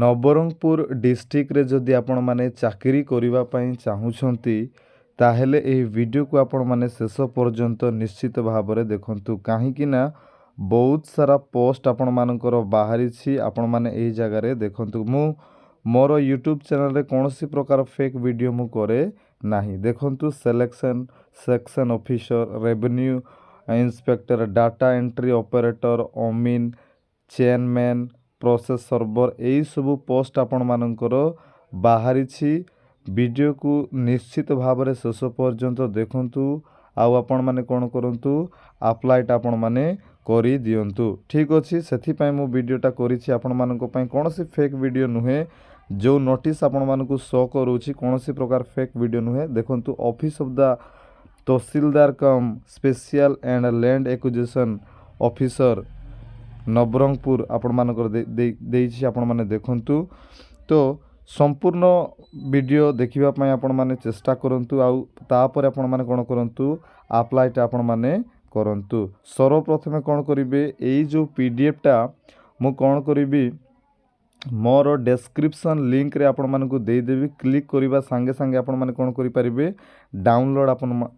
ନବରଙ୍ଗପୁର ଡିଷ୍ଟ୍ରିକ୍ଟରେ ଯଦି ଆପଣମାନେ ଚାକିରି କରିବା ପାଇଁ ଚାହୁଁଛନ୍ତି ତାହେଲେ ଏହି ଭିଡ଼ିଓକୁ ଆପଣମାନେ ଶେଷ ପର୍ଯ୍ୟନ୍ତ ନିଶ୍ଚିତ ଭାବରେ ଦେଖନ୍ତୁ, କାହିଁକି ନା ବହୁତ ସାରା ପୋଷ୍ଟ ଆପଣମାନଙ୍କର ବାହାରିଛି। ଆପଣମାନେ ଏହି ଜାଗାରେ ଦେଖନ୍ତୁ, ମୁଁ ମୋର ୟୁଟ୍ୟୁବ୍ ଚ୍ୟାନେଲରେ କୌଣସି ପ୍ରକାର ଫେକ୍ ଭିଡ଼ିଓ ମୁଁ କରେ ନାହିଁ। ଦେଖନ୍ତୁ, selection section officer, revenue inspector, data entry operator, ଅମିନ୍, ଚେନମ୍ୟାନ୍, ପ୍ରୋସେସ୍ ସର୍ଭର, ଏହି ସବୁ ପୋଷ୍ଟ ଆପଣମାନଙ୍କର ବାହାରିଛି। ଭିଡ଼ିଓକୁ ନିଶ୍ଚିତ ଭାବରେ ଶେଷ ପର୍ଯ୍ୟନ୍ତ ଦେଖନ୍ତୁ ଆଉ ଆପଣମାନେ କ'ଣ କରନ୍ତୁ, ଆପ୍ଲାଇଟା ଆପଣମାନେ କରିଦିଅନ୍ତୁ। ଠିକ୍ ଅଛି, ସେଥିପାଇଁ ମୁଁ ଭିଡ଼ିଓଟା କରିଛି ଆପଣମାନଙ୍କ ପାଇଁ। କୌଣସି ଫେକ୍ ଭିଡ଼ିଓ ନୁହେଁ। ଯେଉଁ ନୋଟିସ୍ ଆପଣମାନଙ୍କୁ ଶୋ କରୁଛି କୌଣସି ପ୍ରକାର ଫେକ୍ ଭିଡ଼ିଓ ନୁହେଁ। ଦେଖନ୍ତୁ, office of the tahsildar cum special and land acquisition officer Nabarangpur ଆପଣମାନଙ୍କର ଦେଇଛି, ଆପଣମାନେ ଦେଖନ୍ତୁ। ତ ସମ୍ପୂର୍ଣ୍ଣ ଭିଡ଼ିଓ ଦେଖିବା ପାଇଁ ଆପଣମାନେ ଚେଷ୍ଟା କରନ୍ତୁ ଆଉ ତାପରେ ଆପଣମାନେ କ'ଣ କରନ୍ତୁ, ଆପ୍ଲାଇଟା ଆପଣମାନେ କରନ୍ତୁ। ସର୍ବପ୍ରଥମେ କ'ଣ କରିବେ, ଏଇ ଯେଉଁ PDFଟା ମୁଁ କ'ଣ କରିବି, ମୋର ଡେସ୍କ୍ରିପସନ୍ ଲିଙ୍କରେ ଆପଣମାନଙ୍କୁ ଦେଇଦେବି। କ୍ଲିକ୍ କରିବା ସାଙ୍ଗେ ସାଙ୍ଗେ ଆପଣମାନେ କ'ଣ କରିପାରିବେ, ଡାଉନଲୋଡ଼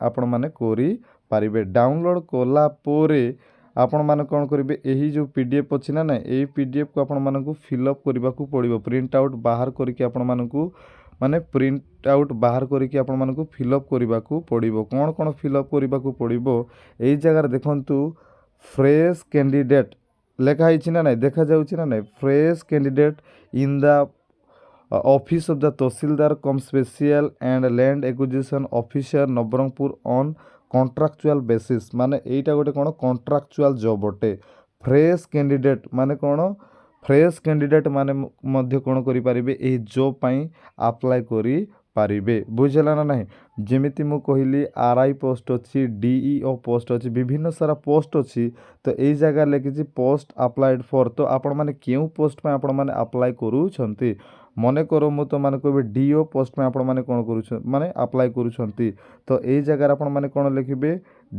ଆପଣମାନେ କରିପାରିବେ। ଡାଉନଲୋଡ଼ କଲା ପରେ ଆପଣମାନେ କ'ଣ କରିବେ, ଏହି ଯେଉଁ PDF ଅଛି ନା ନାହିଁ, ଏହି PDFକୁ ଆପଣମାନଙ୍କୁ ଫିଲ୍ଅପ୍ କରିବାକୁ ପଡ଼ିବ। ପ୍ରିଣ୍ଟ ଆଉଟ୍ ବାହାର କରିକି ଆପଣମାନଙ୍କୁ ଆପଣମାନଙ୍କୁ ଫିଲ୍ଅପ୍ କରିବାକୁ ପଡ଼ିବ। କ'ଣ କ'ଣ ଫିଲ୍ଅପ୍ କରିବାକୁ ପଡ଼ିବ, ଏଇ ଜାଗାରେ ଦେଖନ୍ତୁ, ଫ୍ରେଶ୍ କ୍ୟାଣ୍ଡିଡେଟ୍ ଲେଖା ହେଇଛି ନା ନାହିଁ, ଦେଖାଯାଉଛି ନା ନାହିଁ। Fresh candidate in the office of the tahsildar cum special and land acquisition officer Nabarangpur on contractual basis, ମାନେ ଏଇଟା ଗୋଟେ କ'ଣ କଣ୍ଟ୍ରାକ୍ଚୁଆଲ୍ ଜବ୍ ଅଟେ। ଫ୍ରେଶ୍ କ୍ୟାଣ୍ଡିଡେଟ୍ ମାନେ କ'ଣ, ଫ୍ରେଶ୍ କ୍ୟାଣ୍ଡିଡେଟ୍ ମାନେ ମଧ୍ୟ କ'ଣ କରିପାରିବେ, ଏହି ଜବ୍ ପାଇଁ ଆପ୍ଲାଏ କରିପାରିବେ। ବୁଝିଲା ନା ନାହିଁ। ଯେମିତି ମୁଁ କହିଲି, RI ପୋଷ୍ଟ ଅଛି, DEO ପୋଷ୍ଟ ଅଛି, ବିଭିନ୍ନ ସାରା ପୋଷ୍ଟ ଅଛି। ତ ଏଇ ଜାଗାରେ ଲେଖିଛି ପୋଷ୍ଟ ଆପ୍ଲାଏଡ଼ ଫର୍। ତ ଆପଣମାନେ କେଉଁ ପୋଷ୍ଟ ପାଇଁ ଆପଣମାନେ ଆପ୍ଲାଏ କରୁଛନ୍ତି, ମନେକର ମୁଁ ତ ମାନେ କହିବି DO ପୋଷ୍ଟ ପାଇଁ ଆପଣମାନେ କ'ଣ କରୁଛନ୍ତି, ମାନେ ଆପ୍ଲାଏ କରୁଛନ୍ତି। ତ ଏଇ ଜାଗାରେ ଆପଣମାନେ କ'ଣ ଲେଖିବେ,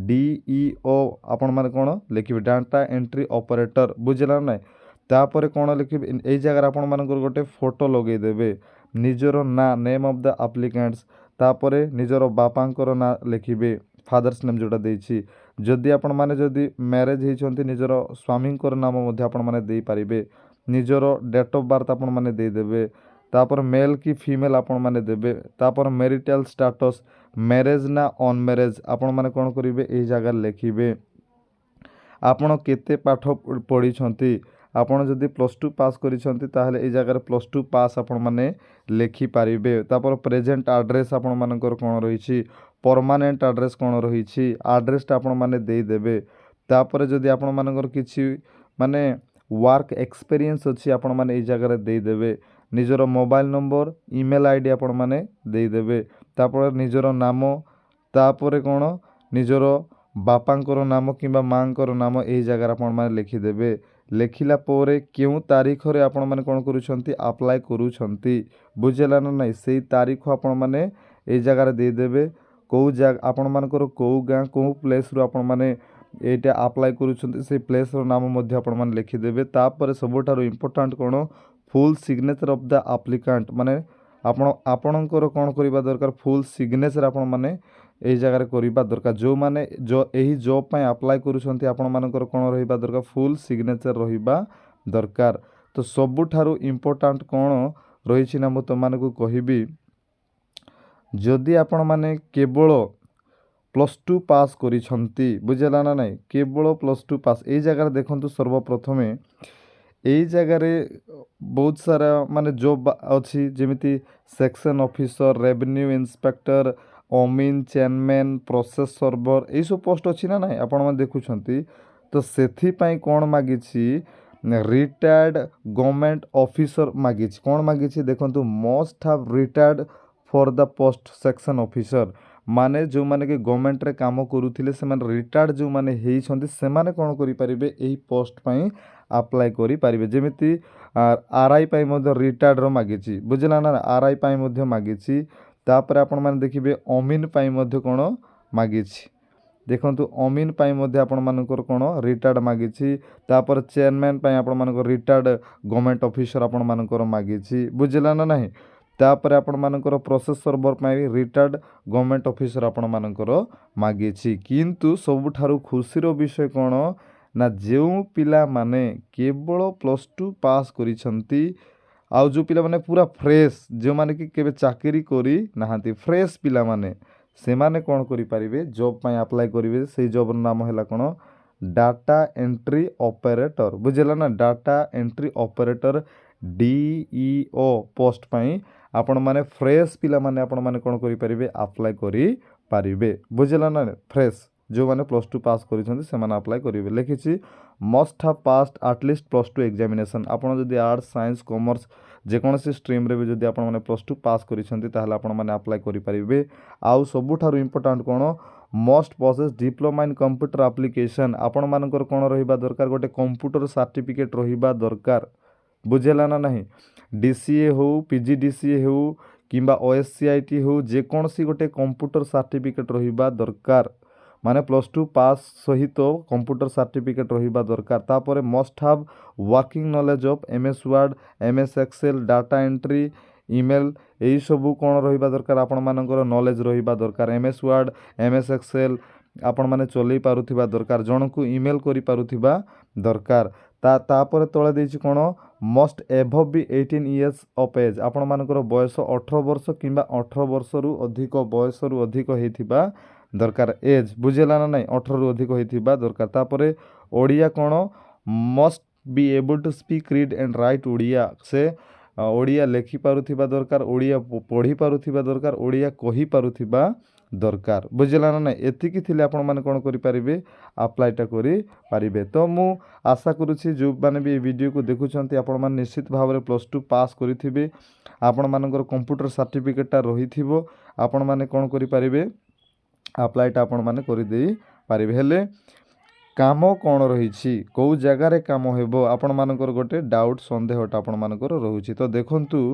DEO ଆପଣମାନେ କ'ଣ ଲେଖିବେ, ଡାଟା ଏଣ୍ଟ୍ରି ଅପରେଟର। ବୁଝିଲା ନା ନାହିଁ। ତାପରେ କ'ଣ ଲେଖିବେ, ଏଇ ଜାଗାରେ ଆପଣମାନଙ୍କର ଗୋଟେ ଫଟୋ ଲଗେଇଦେବେ, ନିଜର ନାଁ, ନେମ୍ ଅଫ୍ ଦ ଆପ୍ଲିକାଣ୍ଟସ୍, ତାପରେ ନିଜର ବାପାଙ୍କର ନାଁ ଲେଖିବେ, ଫାଦର୍ସ ନେମ୍ ଯେଉଁଟା ଦେଇଛି। ଯଦି ଆପଣମାନେ ଯଦି ମ୍ୟାରେଜ୍ ହେଇଛନ୍ତି, ନିଜର ସ୍ୱାମୀଙ୍କର ନାମ ମଧ୍ୟ ଆପଣମାନେ ଦେଇପାରିବେ। ନିଜର ଡେଟ୍ ଅଫ୍ ବାର୍ଥ ଆପଣମାନେ ଦେଇଦେବେ। ତାପରେ ମେଲ୍ କି ଫିମେଲ୍ ଆପଣମାନେ ଦେବେ। ତାପରେ ମ୍ୟାରିଟାଲ୍ ଷ୍ଟାଟସ୍, ମ୍ୟାରେଜ୍ ନା ଅନମ୍ୟାରେଜ୍ ଆପଣମାନେ କ'ଣ କରିବେ, ଏହି ଜାଗାରେ ଲେଖିବେ। ଆପଣ କେତେ ପାଠ ପଢ଼ିଛନ୍ତି, ଆପଣ ଯଦି +2 ପାସ୍ କରିଛନ୍ତି ତାହେଲେ ଏଇ ଜାଗାରେ +2 ପାସ୍ ଆପଣମାନେ ଲେଖିପାରିବେ। ତାପରେ ପ୍ରେଜେଣ୍ଟ ଆଡ୍ରେସ୍ ଆପଣମାନଙ୍କର କ'ଣ ରହିଛି, ପରମାନେଣ୍ଟ ଆଡ୍ରେସ୍ କ'ଣ ରହିଛି, ଆଡ୍ରେସ୍ଟା ଆପଣମାନେ ଦେଇଦେବେ। ତାପରେ ଯଦି ଆପଣମାନଙ୍କର କିଛି ମାନେ ୱାର୍କ ଏକ୍ସପିରିଏନ୍ସ ଅଛି ଆପଣମାନେ ଏଇ ଜାଗାରେ ଦେଇଦେବେ। ନିଜର ମୋବାଇଲ୍ ନମ୍ବର, ଇମେଲ୍ ID ଆପଣମାନେ ଦେଇଦେବେ। ତାପରେ ନିଜର ନାମ, ତାପରେ କ'ଣ ନିଜର ବାପାଙ୍କର ନାମ କିମ୍ବା ମାଆଙ୍କର ନାମ ଏହି ଜାଗାରେ ଆପଣମାନେ ଲେଖିଦେବେ। ଲେଖିଲା ପରେ କେଉଁ ତାରିଖରେ ଆପଣମାନେ କ'ଣ କରୁଛନ୍ତି, ଆପ୍ଲାଏ କରୁଛନ୍ତି। ବୁଝିଲା ନା ନାହିଁ, ସେଇ ତାରିଖ ଆପଣମାନେ ଏଇ ଜାଗାରେ ଦେଇଦେବେ। କେଉଁ ଆପଣମାନଙ୍କର କେଉଁ ଗାଁ, କେଉଁ ପ୍ଲେସ୍ରୁ ଆପଣମାନେ ଏଇଟା ଆପ୍ଲାଏ କରୁଛନ୍ତି, ସେଇ ପ୍ଲେସ୍ର ନାମ ମଧ୍ୟ ଆପଣମାନେ ଲେଖିଦେବେ। ତାପରେ ସବୁଠାରୁ ଇମ୍ପୋର୍ଟାଣ୍ଟ କ'ଣ, ଫୁଲ୍ ସିଗ୍ନେଚର୍ ଅଫ୍ ଦ ଆପ୍ଲିକାଣ୍ଟ, ମାନେ ଆପଣଙ୍କର କ'ଣ କରିବା ଦରକାର, ଫୁଲ୍ ସିଗ୍ନେଚର୍ ଆପଣମାନେ ଏହି ଜାଗାରେ କରିବା ଦରକାର। ଯେଉଁମାନେ ଏହି ଜବ୍ ପାଇଁ ଆପ୍ଲାଏ କରୁଛନ୍ତି ଆପଣମାନଙ୍କର କ'ଣ ରହିବା ଦରକାର, ଫୁଲ୍ ସିଗ୍ନେଚର୍ ରହିବା ଦରକାର। ତ ସବୁଠାରୁ ଇମ୍ପୋର୍ଟାଣ୍ଟ କ'ଣ ରହିଛି ନା, ମୁଁ ତୁମମାନଙ୍କୁ କହିବି, ଯଦି ଆପଣମାନେ କେବଳ +2 ପାସ୍ କରିଛନ୍ତି, ବୁଝିଲା ନା ନାହିଁ, କେବଳ +2 ପାସ୍। ଏଇ ଜାଗାରେ ଦେଖନ୍ତୁ, ସର୍ବପ୍ରଥମେ ଏଇ ଜାଗାରେ ବହୁତ ସାରା ମାନେ ଜବ୍ ଅଛି, ଯେମିତି ସେକ୍ସନ୍ ଅଫିସର, ରେଭିନ୍ୟୁ ଇନ୍ସପେକ୍ଟର, ଅମିନ୍, ଚେନମ୍ୟାନ୍, ପ୍ରୋସେସ୍ ସର୍ଭର, ଏଇସବୁ ପୋଷ୍ଟ ଅଛି ନା ନାହିଁ ଆପଣମାନେ ଦେଖୁଛନ୍ତି। ତ ସେଥିପାଇଁ କ'ଣ ମାଗିଛି, ରିଟାୟାର୍ଡ଼ ଗଭର୍ଣ୍ଣମେଣ୍ଟ ଅଫିସର ମାଗିଛି। କ'ଣ ମାଗିଛି ଦେଖନ୍ତୁ, must have retired for the post section officer, ମାନେ ଯେଉଁମାନେ କି ଗଭର୍ଣ୍ଣମେଣ୍ଟରେ କାମ କରୁଥିଲେ, ସେମାନେ ରିଟାୟାର୍ଡ଼ ଯେଉଁମାନେ ହେଇଛନ୍ତି ସେମାନେ କ'ଣ କରିପାରିବେ, ଏହି ପୋଷ୍ଟ ପାଇଁ ଆପ୍ଲାଏ କରିପାରିବେ। ଯେମିତି RI ପାଇଁ ମଧ୍ୟ ରିଟାୟାର୍ଡ଼ର ମାଗିଛି। ବୁଝିଲା ନା, RI ପାଇଁ ମଧ୍ୟ ମାଗିଛି। ତାପରେ ଆପଣମାନେ ଦେଖିବେ ଅମିନ୍ ପାଇଁ ମଧ୍ୟ କ'ଣ ମାଗିଛି। देखंतु अमीन पाई मध्ये आपण मानकर कोन रिटायर्ड मागिछि तापर चेयरमैन पाई आपण मानकर रिटायर्ड गवर्नमेंट ऑफिसर आपण मानकर मागिछि बुझिला ना नाही तापर आपण मानकर प्रोसेस सर्वर पाई रिटायर्ड गवर्नमेंट ऑफिसर आपण मानकर मागिछि किंतु सबुठारु खुशीर विषय कोन ना जो पिला माने केवल +2 पास करिसंती आउ जो पिला माने पूरा फ्रेश जो माने कि केबे चाकरी करी नाहांती फ्रेश पिला माने से माने कोन करि परिबे जॉब पाई अप्लाई करिवे से जॉब नाम हैला कोन डाटा एंट्री ऑपरेटर बुझिला ना data entry operator DEO post पाई आपण माने फ्रेश पिला माने आपण माने कोन करि परिबे अप्लाई करि परिबे बुझिला ना फ्रेश जो माने +2 पास करिसंती से माने अप्लाई करिवे लिखिछि must have passed at least +2 examination आपण जदि आर्ट्स साइंस कॉमर्स जेकोसी स्ट्रीम रे भी जदि आपण माने +2 पास करिसंती ताहले आपण माने अप्लाई करि परिबे आउ सबुठारु इंपोर्टेंट कोन must possess diploma in computer application आपण मानकर कोन रहिबा दरकार गोटे कंप्यूटर सर्टिफिकेट रहिबा दरकार बुझेला ना नहीं DCA हो PGDCA हो किंबा OSCIT हो जेकोसी गोटे कंप्यूटर सर्टिफिकेट रहिबा दरकार माने +2 पास सहित कंप्यूटर सर्टिफिकेट रहिबा दरकार तापर must have working knowledge of MS Word MS Excel data entry email यही सबू कौन रहिबा दरकार आपण मानकर नॉलेज रहिबा दरकार MS वर्ड MS एक्सेल आपण माने चलई पारुथिबा दरकार जनकु ईमेल करि पारुथिबा दरकार तापर तळे देछि कोन must have be 18 years of age आपण मानकर बयस 18 वर्ष किंबा 18 वर्ष रु अधिक बयस रु अधिक हेथिबा दरकार एज बुझेला ना नहीं 18 रु अधिक हेथिबा दरकार तापरे ओडिया कोन must be able to speak read and write Odia से ओडिया लेखि पारुथिबा दरकार ओडिया पढ़ी पारुथिबा दरकार ओडिया कहि पारुथिबा दरकार बुझिला ना नहीं एतिकी थिले आपण माने कोन करि परिबे अप्लाईटा करि परिबे तो मु आशा करूछि जो माने भी वीडियो को देखुछंती आपण माने निश्चित भाव रे +2 पास करिथिबे आपण मानकर कंप्यूटर सर्टिफिकेटटा रहिथिबो आपण माने कोन करि परिबे अप्लाईटा आपण माने करि देई परिबे हेले काम कौन रही कौ जगार काम हेबो आपण मानकर गोटे डाउट संदेहटा आपण मानकर रहुछि तो देखंतु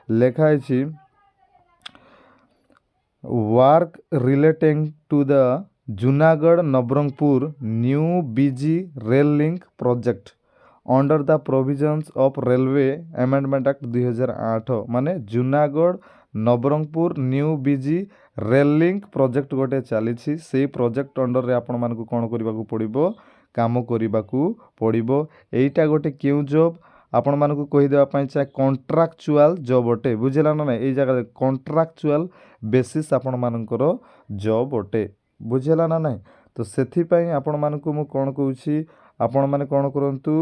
लेखाई work relating to the Junagarh Nabarangpur new BG rail link project under the provisions of railway amendment act 2008 माने Junagarh Nabarangpur new BG rail link project गोटे चली से प्रोजेक्ट अंडर रे आपण मानकु कोन करिबाकू पड़िबो काम करिबाकू पड़िबो एटा गोटे क्यों जॉब आपण मानकु कहि देबा पई चाहे कॉन्ट्रैक्चुअल जॉब अटे बुझिला ना ए जगह कॉन्ट्रैक्चुअल बेसिस आपण मानकर जॉब अटे बुझिला ना नहीं तो सेथि पई आपण मानकु मु कोन कहूछि आपण माने कोन करंतु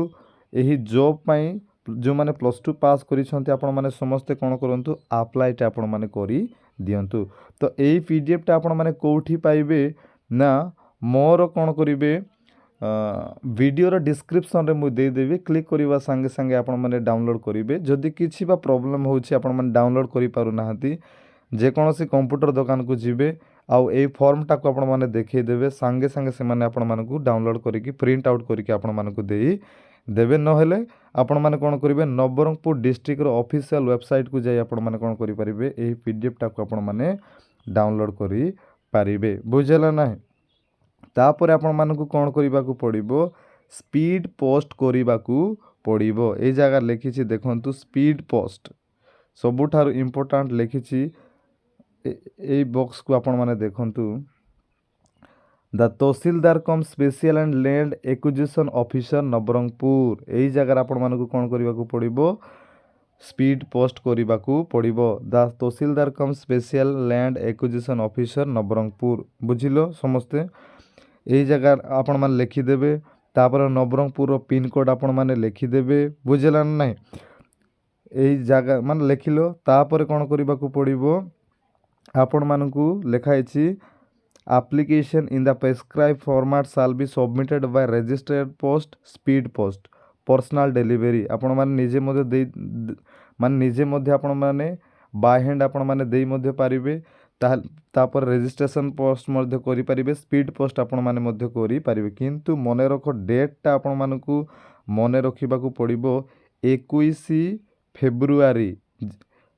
एही जॉब पई जो माने +2 पास करिसंती आपण माने समस्त कोन करंतु अप्लाईटा आपण माने करी दियंतु तो एही PDF टा आपण माने कोठी पाइबे ना मोर कोन करिवे वीडियो रो डिस्क्रिप्शन रे मु दे देबी क्लिक करबा संगे संगे आपण माने डाउनलोड करिवे जदि किछि बा प्रॉब्लम होछि आपण माने डाउनलोड करि पारु नाहंती जे कोनोसी कंप्यूटर दुकान को जिबे आउ ए फॉर्म टा को आपण माने देखै देबे संगे संगे से माने आपण मानकु डाउनलोड करिकि प्रिंट आउट करिकि आपण मानकु देई देबे न हेले आपण माने कोन करिवे नवरंगपुर डिस्ट्रिक्ट रो ऑफिशियल वेबसाइट को जाई आपण माने कोन करि परिबे एही PDF टा को आपण माने डाउनलोड करि परिबे बुझला नाही तापर आपण मानकु कोन करिबाकू पड़िबो स्पीड पोस्ट करिबाकू पड़िबो ए जगह लिखिछि देखंतु स्पीड पोस्ट सबुठार इंपोर्टेंट लिखिछि ए बॉक्स को आपण माने देखंतु the tahsildar cum special and land acquisition officer Nabarangpur एही जगह आपण मानकु कोन करिबाकू पड़िबो स्पीड पोस्ट करिबाकू पड़िबो the tahsildar cum special land acquisition officer Nabarangpur बुझिलो समस्ते एही जगह आपण माने लिखि देबे तापर नवरंगपुर रो पिन कोड आपण माने लिखि देबे बुझिला नै एही जगह माने लिखिलो तापर कोन करिबाकू पड़िबो आपण मानकू लेखाइछि application in the prescribe format shall be submitted by registered post speed post personal delivery आपण माने निजे मध्ये दे माने निजे मध्ये आपण माने बाय हैंड आपण माने देई मध्ये पारिबे तापर रजिस्ट्रेशन पोस्ट मध्ये करि पारिबे स्पीड पोस्ट आपण माने मध्ये करि पारिबे किंतु मने रखो डेट टा आपण मानकू मने रखिबाकू पड़िबो 21 फेब्रुआरी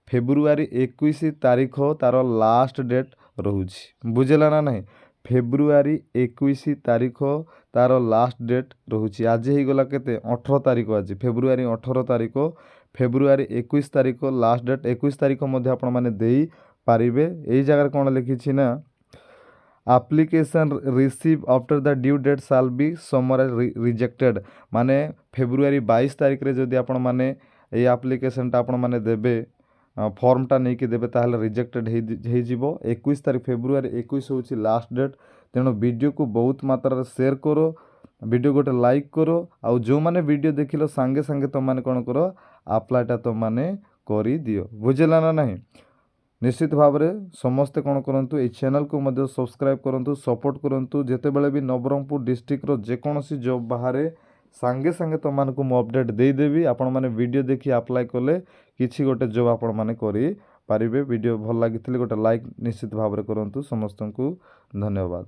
21 तारीख तार लास्ट डेट रहुछि बुझेला ना नहीं ଫେବୃଆରୀ 21 ତାରିଖ ତାର ଲାଷ୍ଟ ଡେଟ୍ ରହୁଛି। ଆଜି ହେଇଗଲା କେତେ 18 ତାରିଖ, ଆଜି ଫେବୃଆରୀ 18 ତାରିଖ, ଫେବୃଆରୀ 21 ତାରିଖ ଲାଷ୍ଟ ଡେଟ୍। 21 ତାରିଖ ମଧ୍ୟ ଆପଣମାନେ ଦେଇପାରିବେ। ଏଇ ଜାଗାରେ କ'ଣ ଲେଖିଛି ନା application receive after the due date shall be summarise rejected. ମାନେ ଫେବୃଆରୀ 22 ତାରିଖରେ ଯଦି ଆପଣମାନେ ଏଇ ଆପ୍ଲିକେସନ୍ଟା ଆପଣମାନେ ଦେବେ, ଫର୍ମଟା ନେଇକି ଦେବେ, ତାହେଲେ ରିଜେକ୍ଟେଡ୍ ହେଇଯିବ। 21 ତାରିଖ ଫେବୃଆରୀ 21 ହେଉଛି ଲାଷ୍ଟ ଡେଟ୍। ତେଣୁ ଭିଡ଼ିଓକୁ ବହୁତ ମାତ୍ରାରେ ସେୟାର କର, ଭିଡ଼ିଓ ଗୋଟେ ଲାଇକ୍ କର, ଆଉ ଯେଉଁମାନେ ଭିଡ଼ିଓ ଦେଖିଲ ସାଙ୍ଗେ ସାଙ୍ଗେ ତୁମମାନେ କ'ଣ କର ଆପ୍ଲାଏଟା ତୁମମାନେ କରିଦିଅ। ବୁଝିଲା ନା ନାହିଁ? ନିଶ୍ଚିତ ଭାବରେ ସମସ୍ତେ କ'ଣ କରନ୍ତୁ, ଏଇ ଚ୍ୟାନେଲ୍କୁ ମଧ୍ୟ ସବସ୍କ୍ରାଇବ୍ କରନ୍ତୁ, ସପୋର୍ଟ କରନ୍ତୁ। ଯେତେବେଳେ ବି ନବରଙ୍ଗପୁର ଡିଷ୍ଟ୍ରିକ୍ଟର ଯେକୌଣସି ଜବ୍ ବାହାରେ ସାଙ୍ଗେ ସାଙ୍ଗେ ତୁମମାନଙ୍କୁ ମୁଁ ଅପଡ଼େଟ୍ ଦେଇଦେବି। ଆପଣମାନେ ଭିଡ଼ିଓ ଦେଖି ଆପ୍ଲାଏ କଲେ କିଛି ଗୋଟେ ଜବ୍ ଆପଣମାନେ କରିପାରିବେ। ଭିଡ଼ିଓ ଭଲ ଲାଗିଥିଲେ ଗୋଟେ ଲାଇକ୍ ନିଶ୍ଚିତ ଭାବରେ କରନ୍ତୁ। ସମସ୍ତଙ୍କୁ ଧନ୍ୟବାଦ।